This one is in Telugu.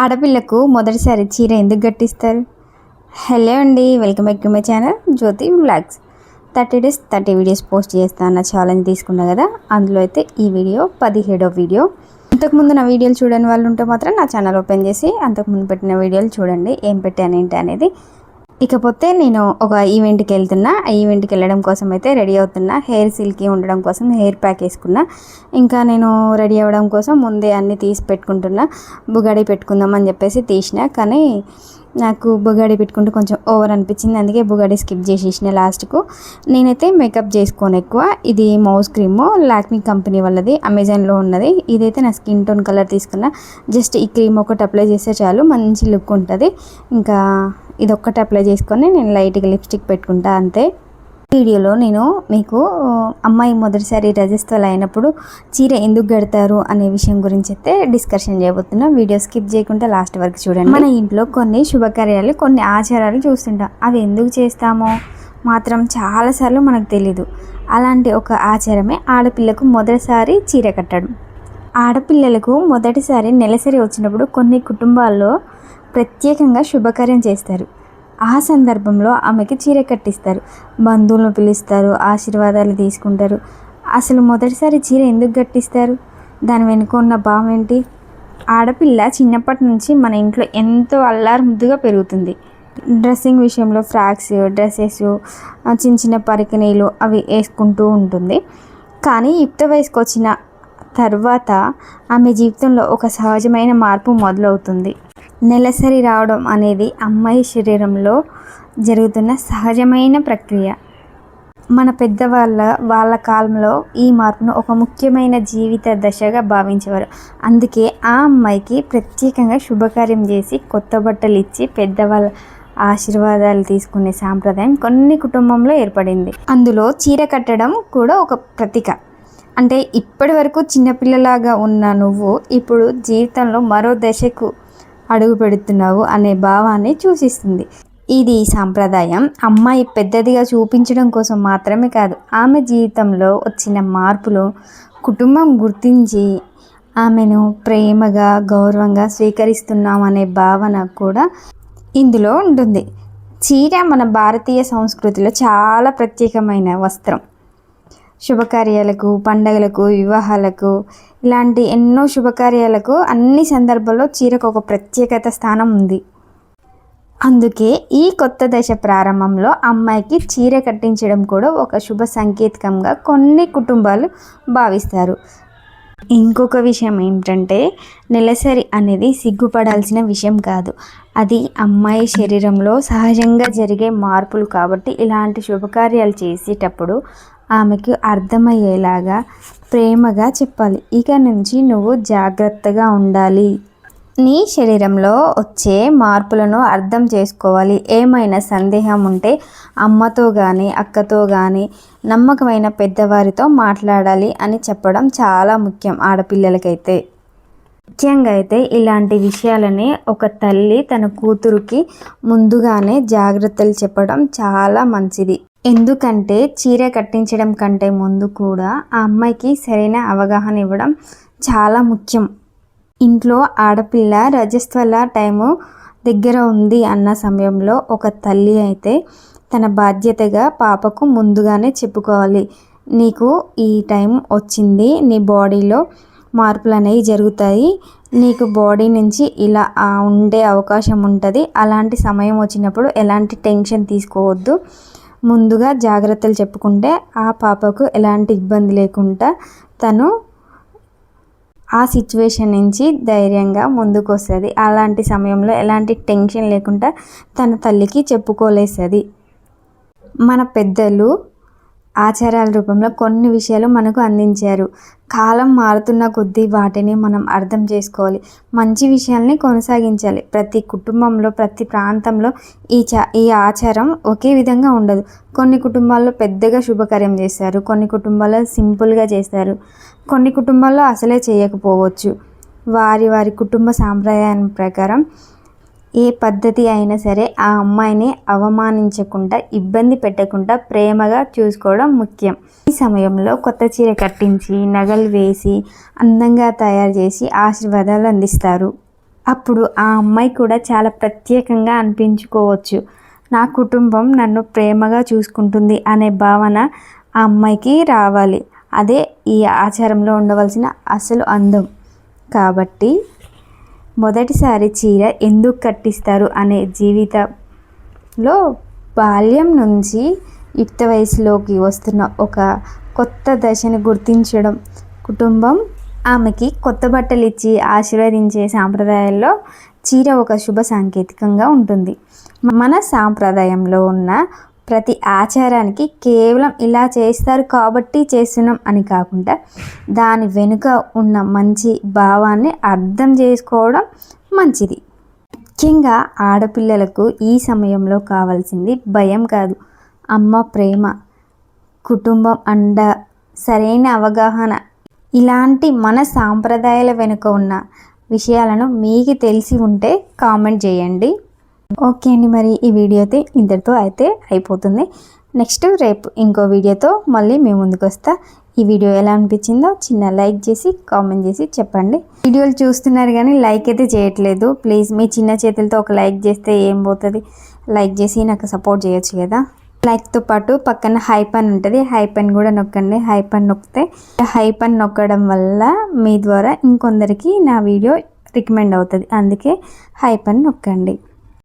ఆడపిల్లకు మొదటిసారి చీర ఎందుకు కట్టిస్తారు? హలో అండి, welcome back to my channel Jyothi vlogs. 30 days 30 videos post చేస్తా అన్న ఛాలెంజ్ తీసుకున్నా కదా, అందులో అయితే ఈ వీడియో 17వ వీడియో. అంతకుముందు నా వీడియోలు చూడని వాళ్ళు ఉంటే మాత్రం నా ఛానల్ ఓపెన్ చేసి అంతకుముందు పెట్టిన వీడియోలు చూడండి, ఏం పెట్టాను ఏంటి అనేది. ఇకపోతే నేను ఒక ఈవెంట్కి వెళ్తున్నా. ఆ ఈవెంట్కి వెళ్ళడం కోసం అయితే రెడీ అవుతున్నా. హెయిర్ సిల్కీ ఉండడం కోసం హెయిర్ ప్యాక్ వేసుకున్నా. ఇంకా నేను రెడీ అవ్వడం కోసం ముందే అన్నీ తీసి పెట్టుకుంటున్నా. బుగాడి పెట్టుకుందామని చెప్పేసి తీసిన, కానీ నాకు బుగాడి పెట్టుకుంటే కొంచెం ఓవర్ అనిపించింది, అందుకే బుగాడి స్కిప్ చేసేసిన లాస్ట్కు. నేనైతే మేకప్ చేసుకోను ఎక్కువ. ఇది మౌస్ క్రీము లాక్మీ కంపెనీ వాళ్ళది, అమెజాన్లో ఉన్నది. ఇదైతే నా స్కిన్ టోన్ కలర్ తీసుకున్నా. జస్ట్ ఈ క్రీమ్ ఒకటి అప్లై చేస్తే చాలు, మంచి లుక్ ఉంటుంది. ఇంకా ఇది ఒక్కటి అప్లై చేసుకొని నేను లైట్గా లిప్స్టిక్ పెట్టుకుంటా, అంతే. వీడియోలో నేను మీకు అమ్మాయి మొదటిసారి రజస్వల అయినప్పుడు చీర ఎందుకు కడతారు అనే విషయం గురించి అయితే డిస్కషన్ చేయబోతున్నా. వీడియో స్కిప్ చేయకుండా లాస్ట్ వరకు చూడండి. మన ఇంట్లో కొన్ని శుభకార్యాలు, కొన్ని ఆచారాలు చూస్తుంటాం. అవి ఎందుకు చేస్తామో మాత్రం చాలాసార్లు మనకు తెలీదు. అలాంటి ఒక ఆచారమే ఆడపిల్లకు మొదటిసారి చీర కట్టడం. ఆడపిల్లలకు మొదటిసారి నెలసరి వచ్చినప్పుడు కొన్ని కుటుంబాల్లో ప్రత్యేకంగా శుభకార్యం చేస్తారు. ఆ సందర్భంలో ఆమెకి చీర కట్టిస్తారు, బంధువులను పిలుస్తారు, ఆశీర్వాదాలు తీసుకుంటారు. అసలు మొదటిసారి చీర ఎందుకు కట్టిస్తారు? దాని వెనుక ఉన్న భావం ఏంటి? ఆడపిల్ల చిన్నప్పటి నుంచి మన ఇంట్లో ఎంతో అల్లారు ముద్దుగా పెరుగుతుంది. డ్రెస్సింగ్ విషయంలో ఫ్రాక్స్, డ్రెస్సెస్, చిన్న చిన్న పరికిణీలు అవి వేసుకుంటూ ఉంటుంది. కానీ యుక్త వయసుకు వచ్చిన తర్వాత ఆమె జీవితంలో ఒక సహజమైన మార్పు మొదలవుతుంది. నెలసరి రావడం అనేది అమ్మాయి శరీరంలో జరుగుతున్న సహజమైన ప్రక్రియ. మన వాళ్ళ కాలంలో ఈ మార్పును ఒక ముఖ్యమైన జీవిత దశగా భావించేవారు. అందుకే ఆ అమ్మాయికి ప్రత్యేకంగా శుభకార్యం చేసి కొత్త బట్టలు ఇచ్చి పెద్దవాళ్ళ ఆశీర్వాదాలు తీసుకునే సాంప్రదాయం కొన్ని కుటుంబంలో ఏర్పడింది. అందులో చీర కట్టడం కూడా ఒక ప్రతీక. అంటే ఇప్పటి వరకు చిన్నపిల్లలాగా ఉన్న నువ్వు ఇప్పుడు జీవితంలో మరో దశకు అడుగు పెడుతున్నావు అనే భావాన్ని సూచిస్తుంది. ఇది సాంప్రదాయం అమ్మాయి పెద్దదిగా చూపించడం కోసం మాత్రమే కాదు, ఆమె జీవితంలో వచ్చిన మార్పులు కుటుంబం గుర్తించి ఆమెను ప్రేమగా, గౌరవంగా స్వీకరిస్తున్నామనే భావన కూడా ఇందులో ఉంటుంది. చీర మన భారతీయ సంస్కృతిలో చాలా ప్రత్యేకమైన వస్త్రం. శుభకార్యాలకు, పండగలకు, వివాహాలకు, ఇలాంటి ఎన్నో శుభకార్యాలకు అన్ని సందర్భాల్లో చీరకు ఒక ప్రత్యేకత స్థానం ఉంది. అందుకే ఈ కొత్త దశ ప్రారంభంలో అమ్మాయికి చీర కట్టించడం కూడా ఒక శుభ సంకేతకంగా కొన్ని కుటుంబాలు భావిస్తారు. ఇంకొక విషయం ఏంటంటే, నెలసరి అనేది సిగ్గుపడాల్సిన విషయం కాదు. అది అమ్మాయి శరీరంలో సహజంగా జరిగే మార్పులు కాబట్టి ఇలాంటి శుభకార్యాలు చేసేటప్పుడు ఆమెకు అర్థమయ్యేలాగా ప్రేమగా చెప్పాలి. ఇక నుంచి నువ్వు జాగ్రత్తగా ఉండాలి, నీ శరీరంలో వచ్చే మార్పులను అర్థం చేసుకోవాలి, ఏమైనా సందేహం ఉంటే అమ్మతో కానీ అక్కతో కానీ నమ్మకమైన పెద్దవారితో మాట్లాడాలి అని చెప్పడం చాలా ముఖ్యం ఆడపిల్లలకైతే. ముఖ్యంగా అయితే ఇలాంటి విషయాలని ఒక తల్లి తన కూతురుకి ముందుగానే జాగ్రత్తలు చెప్పడం చాలా మంచిది. ఎందుకంటే చీర కట్టించడం కంటే ముందు కూడా ఆ అమ్మాయికి సరైన అవగాహన ఇవ్వడం చాలా ముఖ్యం. ఇంట్లో ఆడపిల్ల రజస్వల టైము దగ్గర ఉంది అన్న సమయంలో ఒక తల్లి అయితే తన బాధ్యతగా పాపకు ముందుగానే చెప్పుకోవాలి. నీకు ఈ టైం వచ్చింది, నీ బాడీలో మార్పులు అనేవి జరుగుతాయి, నీకు బాడీ నుంచి ఇలా ఉండే అవకాశం ఉంటుంది. అలాంటి సమయం వచ్చినప్పుడు ఎలాంటి టెన్షన్ తీసుకోవద్దు, ముందుగా జాగ్రత్తలు చెప్పుకుంటే ఆ పాపకు ఎలాంటి ఇబ్బంది లేకుండా తను ఆ సిచ్యువేషన్ నుంచి ధైర్యంగా ముందుకు వస్తుంది. అలాంటి సమయంలో ఎలాంటి టెన్షన్ లేకుండా తన తల్లికి చెప్పుకోలేస్తుంది. మన పెద్దలు ఆచారాల రూపంలో కొన్ని విషయాలు మనకు అందించారు. కాలం మారుతున్న కొద్దీ వాటిని మనం అర్థం చేసుకోవాలి, మంచి విషయాల్ని కొనసాగించాలి. ప్రతి కుటుంబంలో, ప్రతి ప్రాంతంలో ఈ ఆచారం ఒకే విధంగా ఉండదు. కొన్ని కుటుంబాల్లో పెద్దగా శుభకార్యం చేస్తారు, కొన్ని కుటుంబాల్లో సింపుల్గా చేస్తారు, కొన్ని కుటుంబాల్లో అసలే చేయకపోవచ్చు. వారి వారి కుటుంబ సాంప్రదాయం ప్రకారం ఏ పద్ధతి అయినా సరే ఆ అమ్మాయిని అవమానించకుండా, ఇబ్బంది పెట్టకుండా ప్రేమగా చూసుకోవడం ముఖ్యం. ఈ సమయంలో కొత్త చీర కట్టించి, నగలు వేసి, అందంగా తయారు చేసి ఆశీర్వాదాలు అందిస్తారు. అప్పుడు ఆ అమ్మాయి కూడా చాలా ప్రత్యేకంగా అనిపించుకోవచ్చు. నా కుటుంబం నన్ను ప్రేమగా చూసుకుంటుంది అనే భావన ఆ అమ్మాయికి రావాలి. అదే ఈ ఆచారంలో ఉండవలసిన అసలు అందం. కాబట్టి మొదటిసారి చీర ఎందుకు కట్టిస్తారు అనే జీవితంలో బాల్యం నుంచి యుక్త వయసులోకి వస్తున్న ఒక కొత్త దశని గుర్తించడం, కుటుంబం ఆమెకి కొత్త బట్టలు ఇచ్చి ఆశీర్వదించే సాంప్రదాయాల్లో చీర ఒక శుభ సాంకేతికంగా ఉంటుంది. మన సాంప్రదాయంలో ఉన్న ప్రతి ఆచారానికి కేవలం ఇలా చేస్తారు కాబట్టి చేస్తున్నాం అని కాకుండా దాని వెనుక ఉన్న మంచి భావాన్ని అర్థం చేసుకోవడం మంచిది. ముఖ్యంగా ఆడపిల్లలకు ఈ సమయంలో కావాల్సింది భయం కాదు, అమ్మ ప్రేమ, కుటుంబం అండ, సరైన అవగాహన. ఇలాంటి మన సాంప్రదాయాల వెనుక ఉన్న విషయాలను మీకు తెలిసి ఉంటే కామెంట్ చేయండి. ఓకే అండి, మరి ఈ వీడియో అయితే ఇంతటితో అయితే అయిపోతుంది. నెక్స్ట్ రేపు ఇంకో వీడియోతో మళ్ళీ మేము ముందుకు వస్తా. ఈ వీడియో ఎలా అనిపించిందో చిన్న లైక్ చేసి కామెంట్ చేసి చెప్పండి. వీడియోలు చూస్తున్నారు కానీ లైక్ అయితే చేయట్లేదు. ప్లీజ్ మీ చిన్న చేతులతో ఒక లైక్ చేస్తే ఏం పోతుంది, లైక్ చేసి నాకు సపోర్ట్ చేయొచ్చు కదా. లైక్తో పాటు పక్కన హైప్ అని ఉంటుంది, హైప్ అని కూడా నొక్కండి. హైప్ అని నొక్కితే హైప్ అని నొక్కడం వల్ల మీ ద్వారా ఇంకొందరికి నా వీడియో రికమెండ్ అవుతుంది. అందుకే హైప్ అని నొక్కండి.